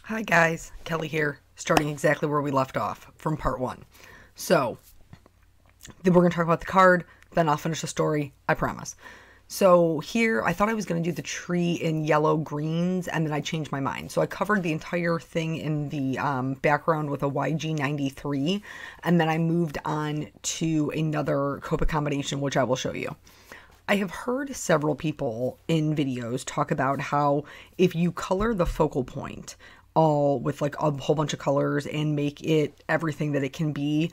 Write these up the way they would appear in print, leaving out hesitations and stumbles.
Hi guys, Kelly here, starting exactly where we left off from part 1. So, then we're going to talk about the card, then I'll finish the story, I promise. So here, I thought I was going to do the tree in yellow greens, and then I changed my mind. So I covered the entire thing in the background with a YG93, and then I moved on to another Copic combination, which I will show you. I have heard several people in videos talk about how if you color the focal point all with like a whole bunch of colors and make it everything that it can be,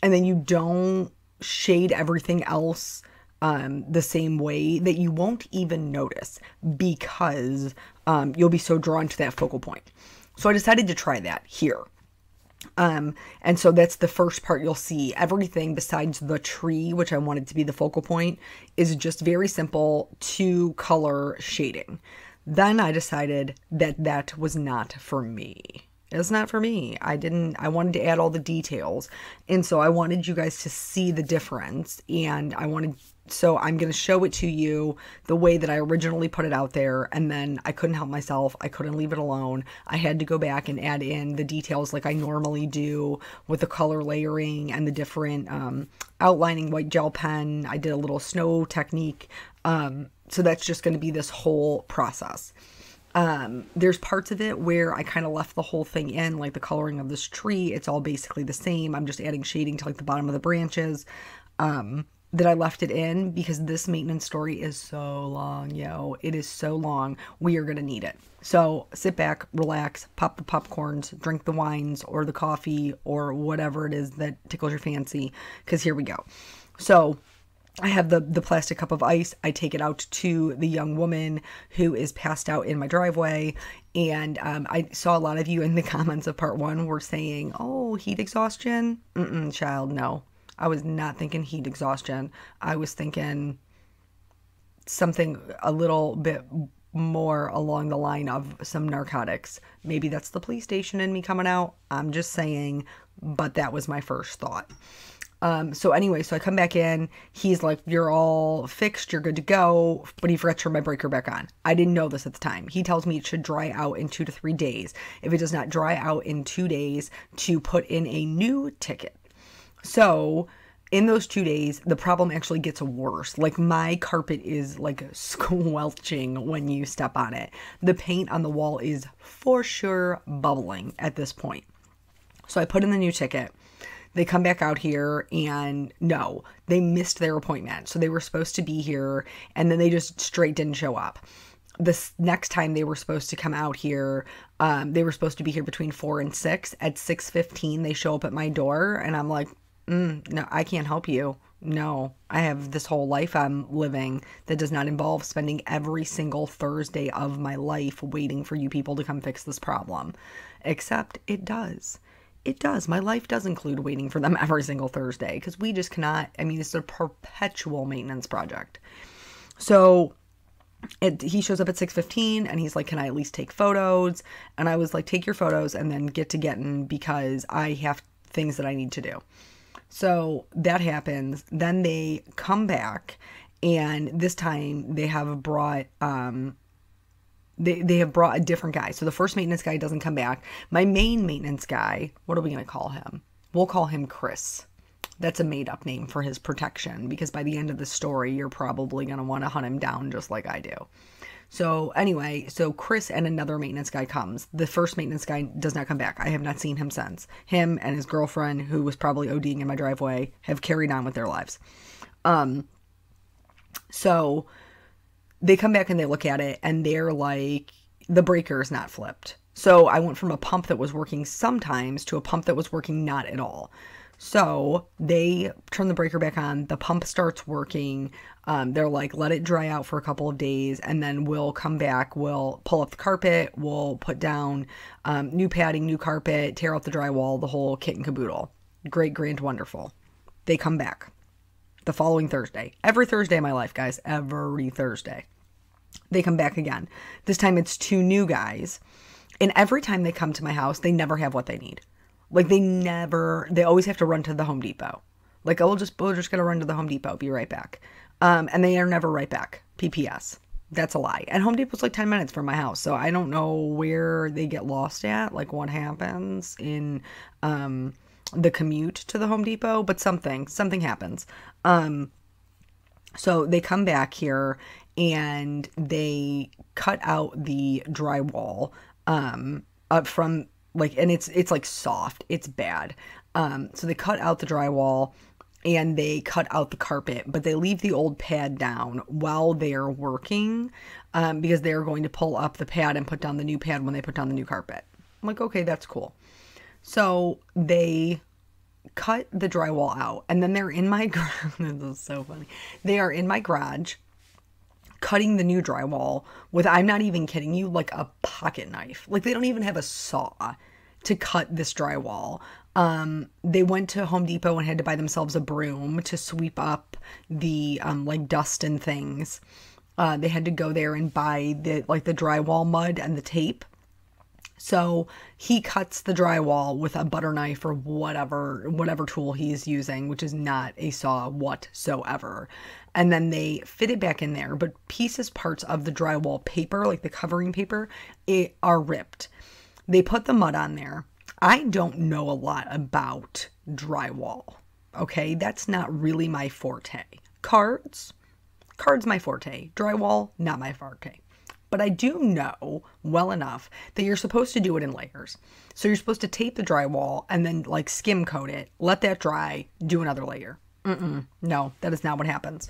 and then you don't shade everything else the same way, that you won't even notice because you'll be so drawn to that focal point. So I decided to try that here. And so that's the first part you'll see. Everything besides the tree, which I wanted to be the focal point, is just very simple 2-color shading. Then I decided that that was not for me. It's not for me. I wanted to add all the details. And so I wanted you guys to see the difference. And so I'm going to show it to you the way that I originally put it out there. And then I couldn't help myself. I couldn't leave it alone. I had to go back and add in the details like I normally do with the color layering and the different outlining white gel pen. I did a little snow technique. So that's just going to be this whole process. There's parts of it where I kind of left the whole thing in, like the coloring of this tree. It's all basically the same. I'm just adding shading to like the bottom of the branches. That I left it in because this maintenance story is so long, yo. It is so long. We are going to need it. So sit back, relax, pop the popcorns, drink the wines or the coffee or whatever it is that tickles your fancy, because here we go. So I have the plastic cup of ice. I take it out to the young woman who is passed out in my driveway. And I saw a lot of you in the comments of part 1 were saying, oh, heat exhaustion? Child, no. I was not thinking heat exhaustion. I was thinking something a little bit more along the line of some narcotics. Maybe that's the police station in me coming out. I'm just saying, but that was my first thought. So anyway, so I come back in, he's like, you're all fixed, you're good to go, but he forgot to turn my breaker back on. I didn't know this at the time. He tells me it should dry out in 2 to 3 days. If it does not dry out in 2 days, to put in a new ticket. So in those 2 days, the problem actually gets worse. Like my carpet is like squelching when you step on it. The paint on the wall is for sure bubbling at this point. So I put in the new ticket. They come back out here and no, they missed their appointment. So they were supposed to be here and then they just straight didn't show up. This next time they were supposed to come out here, they were supposed to be here between 4 and 6. At 6:15, they show up at my door and I'm like, no, I can't help you. No, I have this whole life I'm living that does not involve spending every single Thursday of my life waiting for you people to come fix this problem. Except it does. It does. My life does include waiting for them every single Thursday because we just cannot. I mean, it's a perpetual maintenance project. So he shows up at 6:15 and he's like, can I at least take photos? And I was like, take your photos and then get to getting because I have things that I need to do. So that happens. Then they come back and this time they have brought They have brought a different guy. So the first maintenance guy doesn't come back. My main maintenance guy, what are we going to call him? We'll call him Chris. That's a made-up name for his protection because by the end of the story, you're probably going to want to hunt him down just like I do. So anyway, so Chris and another maintenance guy comes. The first maintenance guy does not come back. I have not seen him since. Him and his girlfriend, who was probably ODing in my driveway, have carried on with their lives. So they come back and they look at it and they're like, the breaker is not flipped. So I went from a pump that was working sometimes to a pump that was working not at all. So they turn the breaker back on. The pump starts working. They're like, let it dry out for a couple of days and then we'll come back. We'll pull up the carpet. We'll put down new padding, new carpet, tear out the drywall, the whole kit and caboodle. Great, grand, wonderful. They come back the following Thursday. Every Thursday in my life, guys. Every Thursday. They come back again. This time it's 2 new guys. And every time they come to my house, they never have what they need. Like they always have to run to the Home Depot. Like, we're just gonna run to the Home Depot, be right back. And they are never right back. PPS. That's a lie. And Home Depot's like 10 minutes from my house, so I don't know where they get lost at, like what happens in the commute to the Home Depot, but something happens. So they come back here and they cut out the drywall up from like, and it's like soft, it's bad. So they cut out the drywall and they cut out the carpet, but they leave the old pad down while they're working, because they're going to pull up the pad and put down the new pad when they put down the new carpet. I'm like, okay, that's cool. So they cut the drywall out, and then they're in my garage. This is so funny. They are in my garage cutting the new drywall with, I'm not even kidding you, like a pocket knife. Like, they don't even have a saw to cut this drywall. They went to Home Depot and had to buy themselves a broom to sweep up the like dust and things. They had to go there and buy the drywall mud and the tape. So he cuts the drywall with a butter knife or whatever tool he's using, which is not a saw whatsoever. And then they fit it back in there, but parts of the drywall paper, like the covering paper, are ripped. They put the mud on there. I don't know a lot about drywall, okay? That's not really my forte. Cards my forte. Drywall, not my forte. But I do know well enough that you're supposed to do it in layers. So you're supposed to tape the drywall and then like skim coat it, let that dry, do another layer. No, that is not what happens.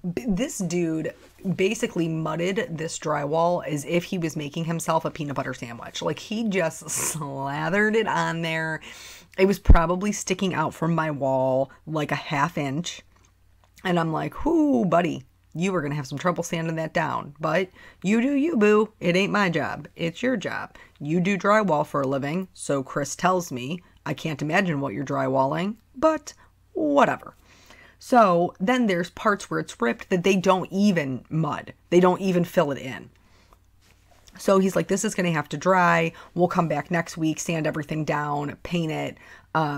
This dude basically mudded this drywall as if he was making himself a peanut butter sandwich. Like, he just slathered it on there. It was probably sticking out from my wall like a ½ inch. And I'm like, whoo, buddy, you are going to have some trouble sanding that down. But you do you, boo. It ain't my job. It's your job. You do drywall for a living, so Chris tells me. I can't imagine what you're drywalling, but whatever. So then there's parts where it's ripped that they don't even mud. They don't even fill it in. So he's like, this is going to have to dry. We'll come back next week, sand everything down, paint it,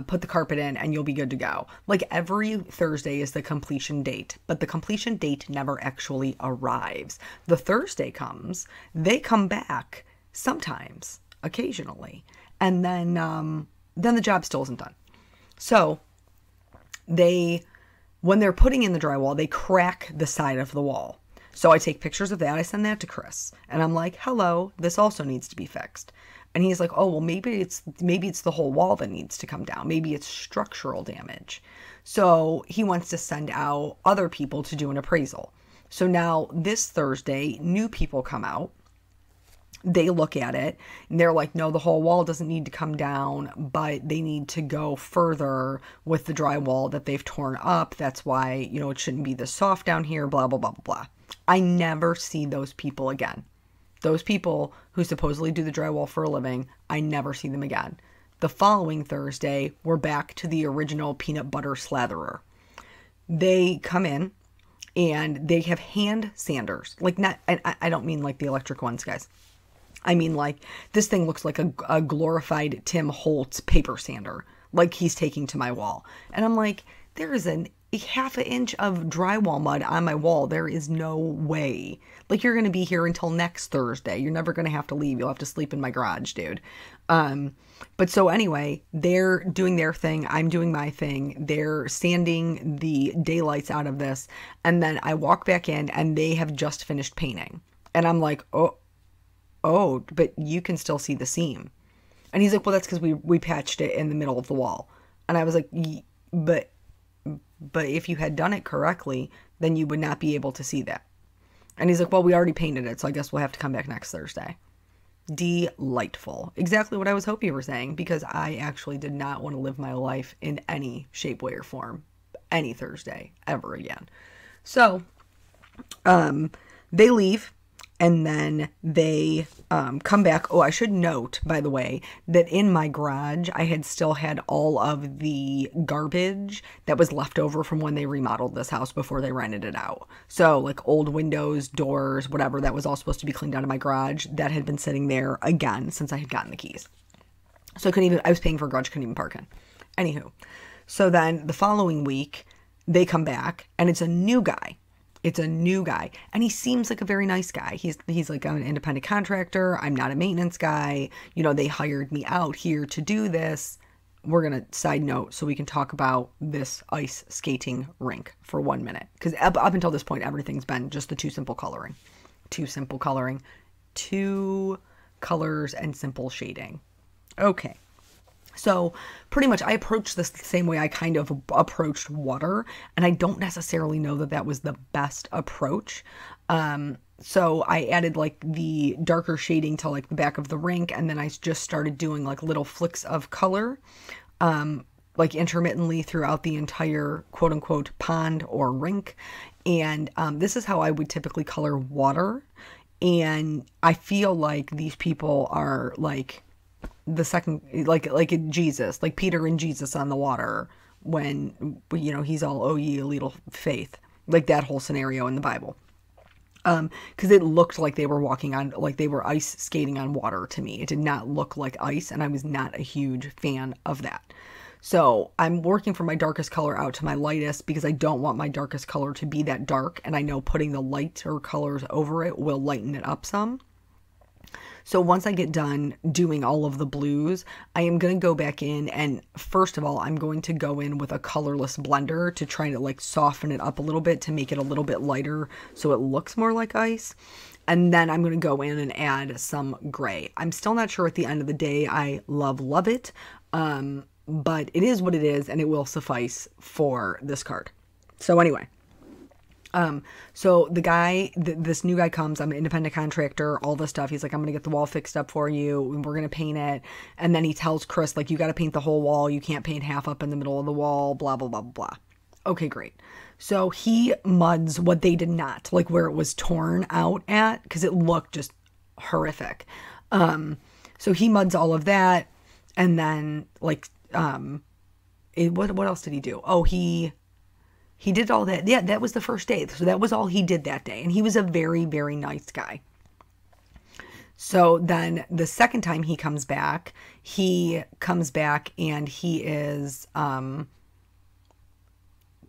put the carpet in, and you'll be good to go. Like, every Thursday is the completion date, but the completion date never actually arrives. The Thursday comes, they come back sometimes, occasionally, and then the job still isn't done. So when they're putting in the drywall, they crack the side of the wall. So I take pictures of that. I send that to Chris. And I'm like, hello, this also needs to be fixed. And he's like, oh, well, maybe it's the whole wall that needs to come down. Maybe it's structural damage. So he wants to send out other people to do an appraisal. So now this Thursday, new people come out. They look at it and they're like, no, the whole wall doesn't need to come down, but they need to go further with the drywall that they've torn up. That's why, it shouldn't be this soft down here, blah, blah, blah, blah, blah. I never see those people again. Those people who supposedly do the drywall for a living, I never see them again. The following Thursday, we're back to the original peanut butter slatherer. They come in and they have hand sanders. Like, not, I don't mean like the electric ones, guys. I mean, like, this thing looks like a glorified Tim Holtz paper sander, like he's taking to my wall. And I'm like, there is a ½ inch of drywall mud on my wall. There is no way. Like, you're going to be here until next Thursday. You're never going to have to leave. You'll have to sleep in my garage, dude. But so anyway, they're doing their thing. I'm doing my thing. They're sanding the daylights out of this. And then I walk back in and they have just finished painting. And I'm like, oh, but you can still see the seam. And he's like, well, that's because we patched it in the middle of the wall. And I was like, but if you had done it correctly, then you would not be able to see that. And he's like, well, we already painted it, so I guess we'll have to come back next Thursday. Delightful. Exactly what I was hoping you were saying, because I actually did not want to live my life in any shape, way, or form any Thursday ever again. So, they leave. And then they come back. Oh, I should note, by the way, that in my garage, I had still had all of the garbage that was left over from when they remodeled this house before they rented it out. So, like, old windows, doors, whatever, that was all supposed to be cleaned out of my garage. That had been sitting there again since I had gotten the keys. So I was paying for a garage, couldn't even park in. Anywho, so then the following week, they come back, and it's a new guy. It's a new guy, and he seems like a very nice guy. He's like, I'm an independent contractor. I'm not a maintenance guy. You know, they hired me out here to do this. We're going to side note so we can talk about this ice skating rink for 1 minute. Because up until this point, everything's been just the two colors and simple shading. Okay. So pretty much I approached this the same way I kind of approached water, and I don't necessarily know that that was the best approach. So I added like the darker shading to like the back of the rink, and then I just started doing like little flicks of color, like intermittently throughout the entire quote unquote pond or rink. And this is how I would typically color water. And I feel like these people are like the second, like Jesus, like Peter and Jesus on the water when, you know, he's all, oh, ye little faith, like that whole scenario in the Bible. Because it looked like they were walking on, like they were ice skating on water to me. It did not look like ice, and I was not a huge fan of that. So I'm working from my darkest color out to my lightest because I don't want my darkest color to be that dark, and I know putting the lighter colors over it will lighten it up some. So once I get done doing all of the blues, I am going to go back in, and first of all, I'm going to go in with a colorless blender to try to like soften it up a little bit to make it a little bit lighter so it looks more like ice. And then I'm going to go in and add some gray. I'm still not sure at the end of the day. I love it. But it is what it is, and it will suffice for this card. So anyway. So the guy, this new guy comes, I'm an independent contractor, all this stuff. He's like, I'm going to get the wall fixed up for you. We're going to paint it. And then he tells Chris, like, you got to paint the whole wall. You can't paint half up in the middle of the wall, blah, blah, blah, blah. Okay, great. So he muds what they did not, like where it was torn out at, because it looked just horrific. So he muds all of that. And then like, what else did he do? Oh, he did all that. Yeah, that was the first day. So that was all he did that day. And he was a very, very nice guy. So then the second time he comes back and he is,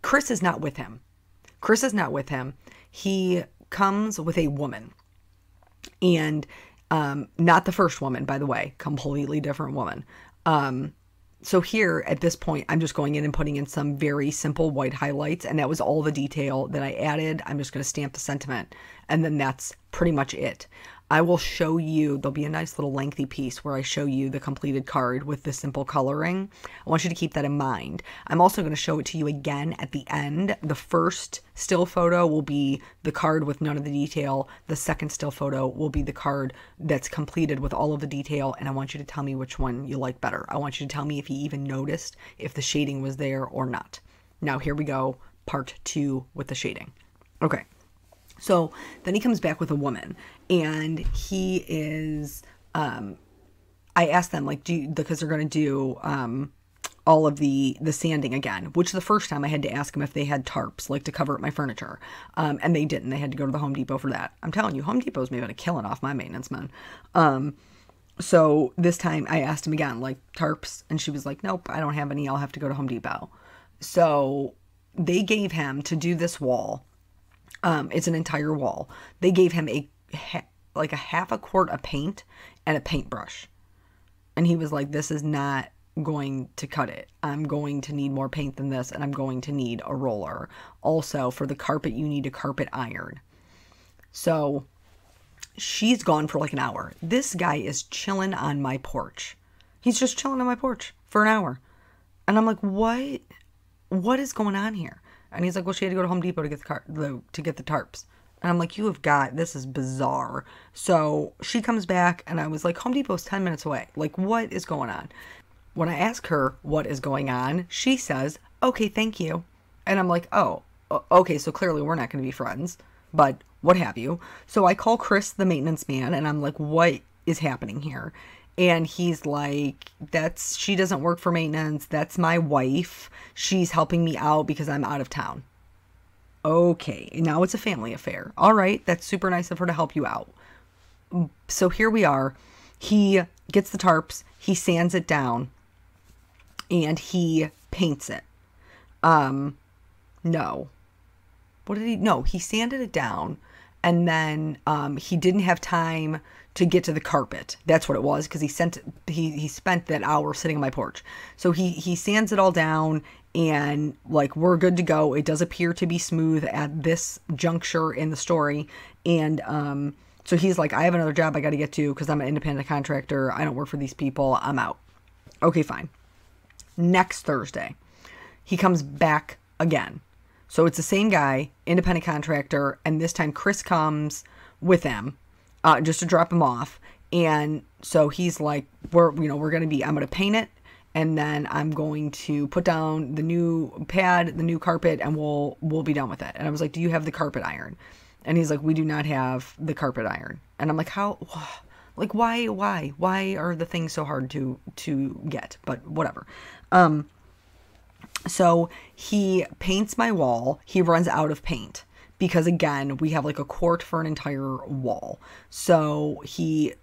Chris is not with him. He comes with a woman. And not the first woman, by the way, completely different woman. So here at this point, I'm just going in and putting in some very simple white highlights, and that was all the detail that I added. I'm just going to stamp the sentiment, and then that's pretty much it. I will show you, there'll be a nice little lengthy piece where I show you the completed card with the simple coloring. I want you to keep that in mind. I'm also going to show it to you again at the end. The first still photo will be the card with none of the detail. The second still photo will be the card that's completed with all of the detail, and I want you to tell me which one you like better. I want you to tell me if you even noticed if the shading was there or not. Now here we go, part 2 with the shading. Okay. So then he comes back with a woman, and he is, I asked them, like, because they're going to do, all of the sanding again, which the first time I had to ask them if they had tarps, like to cover up my furniture. And they didn't. They had to go to the Home Depot for that. I'm telling you, Home Depot's making a killing off my maintenance men. So this time I asked him again, like tarps, and she was like, nope, I don't have any. I'll have to go to Home Depot. So they gave him to do this wall. It's an entire wall. They gave him like a half a quart of paint and a paintbrush. And he was like, this is not going to cut it. I'm going to need more paint than this, and I'm going to need a roller. Also, for the carpet, you need a carpet iron. So she's gone for like an hour. This guy is chilling on my porch. He's just chilling on my porch for an hour. And I'm like, what is going on here? And he's like, well, she had to go to Home Depot to get to get the tarps. And I'm like, this is bizarre. So she comes back, and I was like, Home Depot's 10 minutes away. Like, what is going on? When I ask her what is going on, she says, okay, thank you. And I'm like, oh, okay, so clearly we're not going to be friends, but what have you. So I call Chris, the maintenance man, and I'm like, what is happening here? And he's like, she doesn't work for maintenance. That's my wife. She's helping me out because I'm out of town. Okay, now it's a family affair. All right, that's super nice of her to help you out. So here we are. He gets the tarps, he sands it down, and he paints it. No. What did he? No, he sanded it down, and then he didn't have time to get to the carpet. That's what it was, because he spent that hour sitting on my porch. So he sands it all down, and like, we're good to go. It does appear to be smooth at this juncture in the story, and so he's like, I have another job I got to get to because I'm an independent contractor. I don't work for these people. I'm out. Okay, fine. Next Thursday, he comes back again. So it's the same guy, independent contractor, and this time Chris comes with him, just to drop him off. And so he's like, I'm going to paint it, and then I'm going to put down the new pad, the new carpet, and we'll be done with it. And I was like, do you have the carpet iron? And he's like, we do not have the carpet iron. And I'm like, how? Like, why are the things so hard to get? But whatever. So he paints my wall. He runs out of paint because, again, we have like a quart for an entire wall. So he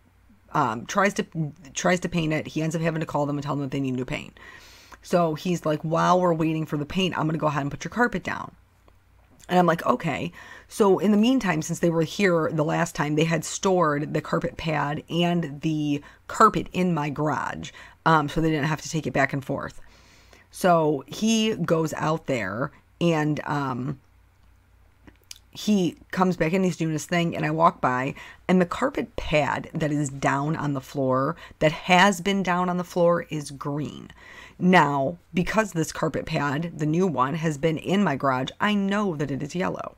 tries to paint it. He ends up having to call them and tell them that they need new paint. So he's like, while we're waiting for the paint, I'm going to go ahead and put your carpet down. And I'm like, okay. So in the meantime, since they were here the last time, they had stored the carpet pad and the carpet in my garage, so they didn't have to take it back and forth. So he goes out there, and he comes back in, he's doing his thing, and I walk by, and the carpet pad that is down on the floor, that has been down on the floor, is green. Now, because this carpet pad, the new one, has been in my garage, I know that it is yellow.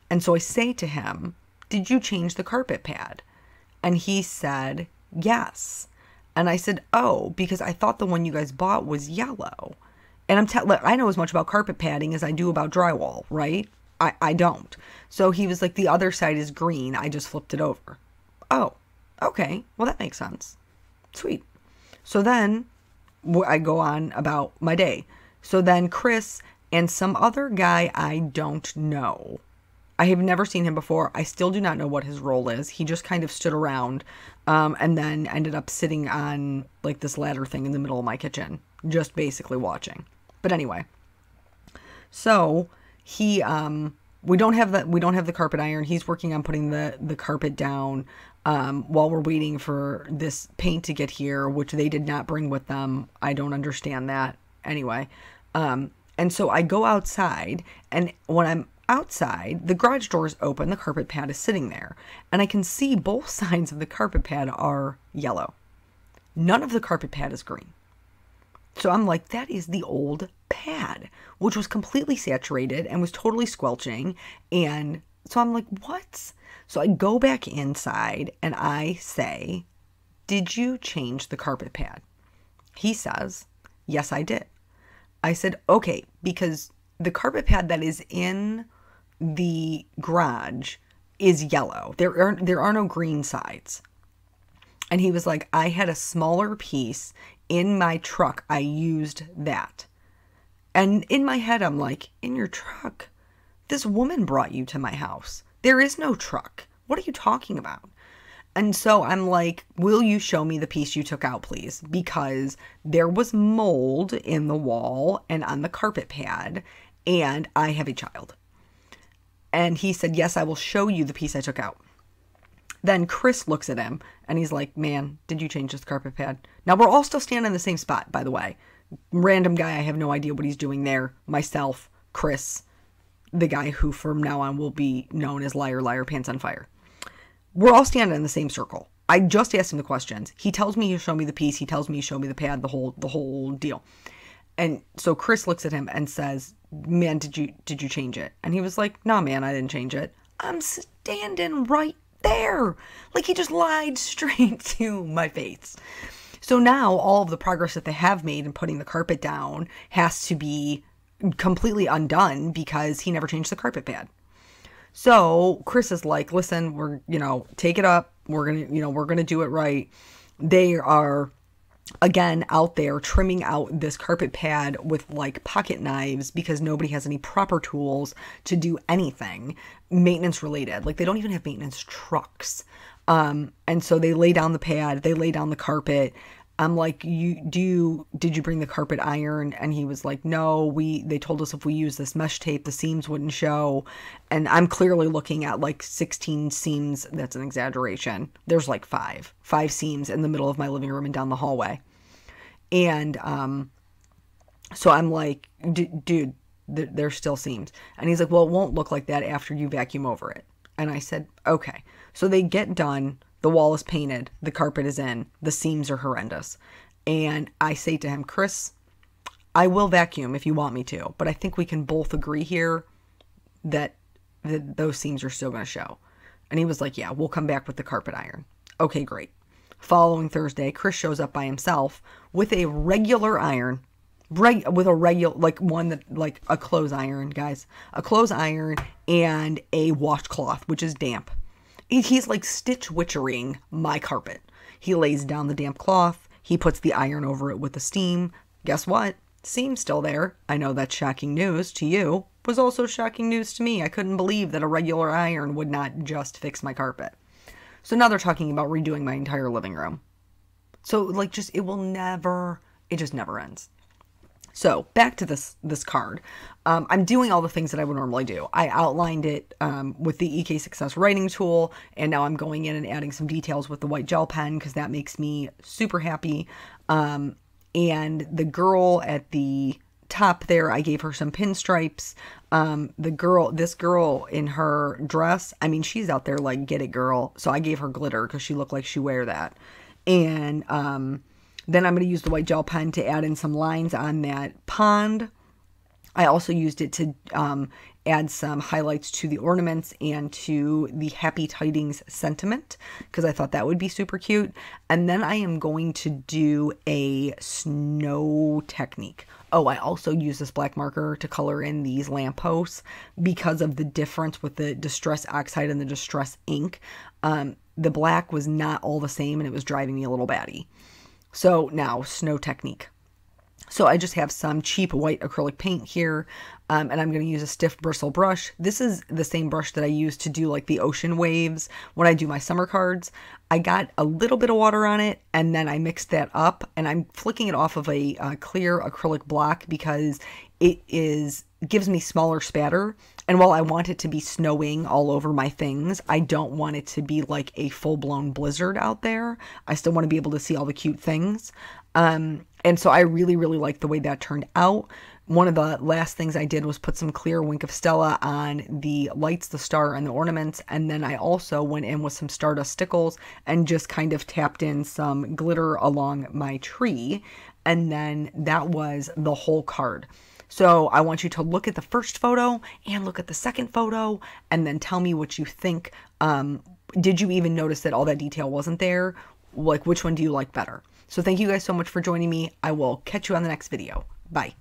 And so I say to him, did you change the carpet pad? And he said, yes. And I said, oh, because I thought the one you guys bought was yellow. And I know as much about carpet padding as I do about drywall, right? I don't. So he was like, the other side is green. I just flipped it over. Oh, okay. Well, that makes sense. Sweet. So then I go on about my day. So then Chris and some other guy I don't know. I have never seen him before. I still do not know what his role is. He just kind of stood around and then ended up sitting on like this ladder thing in the middle of my kitchen, just basically watching. But anyway, so he we don't have the carpet iron. He's working on putting the carpet down while we're waiting for this paint to get here, which they did not bring with them. I don't understand that. Anyway, and so I go outside, and when I'm outside, the garage door is open, the carpet pad is sitting there, and I can see both sides of the carpet pad are yellow. None of the carpet pad is green. So I'm like, that is the old pad, which was completely saturated and was totally squelching. And so I'm like, what? So I go back inside and I say, did you change the carpet pad? He says, yes, I did. I said, okay, because the carpet pad that is in the garage is yellow. There are no green sides. And he was like, I had a smaller piece in my truck. I used that. And in my head, I'm like, in your truck? This woman brought you to my house. There is no truck. What are you talking about? And so I'm like, will you show me the piece you took out, please? Because there was mold in the wall and on the carpet pad, and I have a child. And he said, yes, I will show you the piece I took out. Then Chris looks at him and he's like, man, did you change this carpet pad? Now we're all still standing in the same spot, by the way. Random guy, I have no idea what he's doing there. Myself, Chris, the guy who from now on will be known as Liar, Liar, Pants on Fire. We're all standing in the same circle. I just asked him the questions. He tells me he'll show me the piece. He tells me he'll show me the pad, the whole deal. And so Chris looks at him and says, man, did you change it? And he was like, no, man, I didn't change it. I'm standing right there. Like, he just lied straight to my face. So now all of the progress that they have made in putting the carpet down has to be completely undone because he never changed the carpet pad. So Chris is like, listen, we're, take it up. We're going to do it right. They are, again, out there trimming out this carpet pad with like pocket knives because nobody has any proper tools to do anything maintenance related. Like, they don't even have maintenance trucks. And so they lay down the pad, they lay down the carpet. I'm like, did you bring the carpet iron? And he was like, no, they told us if we use this mesh tape, the seams wouldn't show. And I'm clearly looking at like 16 seams. That's an exaggeration. There's like five seams in the middle of my living room and down the hallway. And, so I'm like, dude, there's still seams. And he's like, well, it won't look like that after you vacuum over it. And I said, okay. So they get done. The wall is painted. The carpet is in. The seams are horrendous. And I say to him, Chris, I will vacuum if you want me to, but I think we can both agree here that those seams are still going to show. And he was like, yeah, we'll come back with the carpet iron. Okay, great. Following Thursday, Chris shows up by himself with a regular iron, with a regular, like one that, like a clothes iron, guys, a clothes iron and a washcloth, which is damp. He's like stitch witchering my carpet. He lays down the damp cloth. He puts the iron over it with the steam. Guess what? Seam's still there. I know that's shocking news to you. It was also shocking news to me. I couldn't believe that a regular iron would not just fix my carpet. So now they're talking about redoing my entire living room. So like just, it just never ends. So back to this card. I'm doing all the things that I would normally do. I outlined it with the EK Success writing tool, and now I'm going in and adding some details with the white gel pen because that makes me super happy. And the girl at the top there, I gave her some pinstripes. This girl in her dress, I mean, she's out there like, get it, girl. So I gave her glitter because she looked like she wear that. And then I'm going to use the white gel pen to add in some lines on that pond. I also used it to add some highlights to the ornaments and to the Happy Tidings sentiment because I thought that would be super cute. And then I am going to do a snow technique. Oh, I also use this black marker to color in these lampposts because of the difference with the Distress Oxide and the Distress Ink. The black was not all the same and it was driving me a little batty. So now, snow technique. So I just have some cheap white acrylic paint here, and I'm going to use a stiff bristle brush. This is the same brush that I use to do like the ocean waves when I do my summer cards. I got a little bit of water on it, and then I mixed that up, and I'm flicking it off of a clear acrylic block because it gives me smaller spatter. And while I want it to be snowing all over my things, I don't want it to be like a full-blown blizzard out there. I still want to be able to see all the cute things. And so I really, really like the way that turned out. One of the last things I did was put some clear Wink of Stella on the lights, the star, and the ornaments. And then I also went in with some Stardust Stickles and just kind of tapped in some glitter along my tree. And then that was the whole card. So I want you to look at the first photo and look at the second photo and then tell me what you think. Did you even notice that all that detail wasn't there? Like, which one do you like better? So thank you guys so much for joining me. I will catch you on the next video. Bye.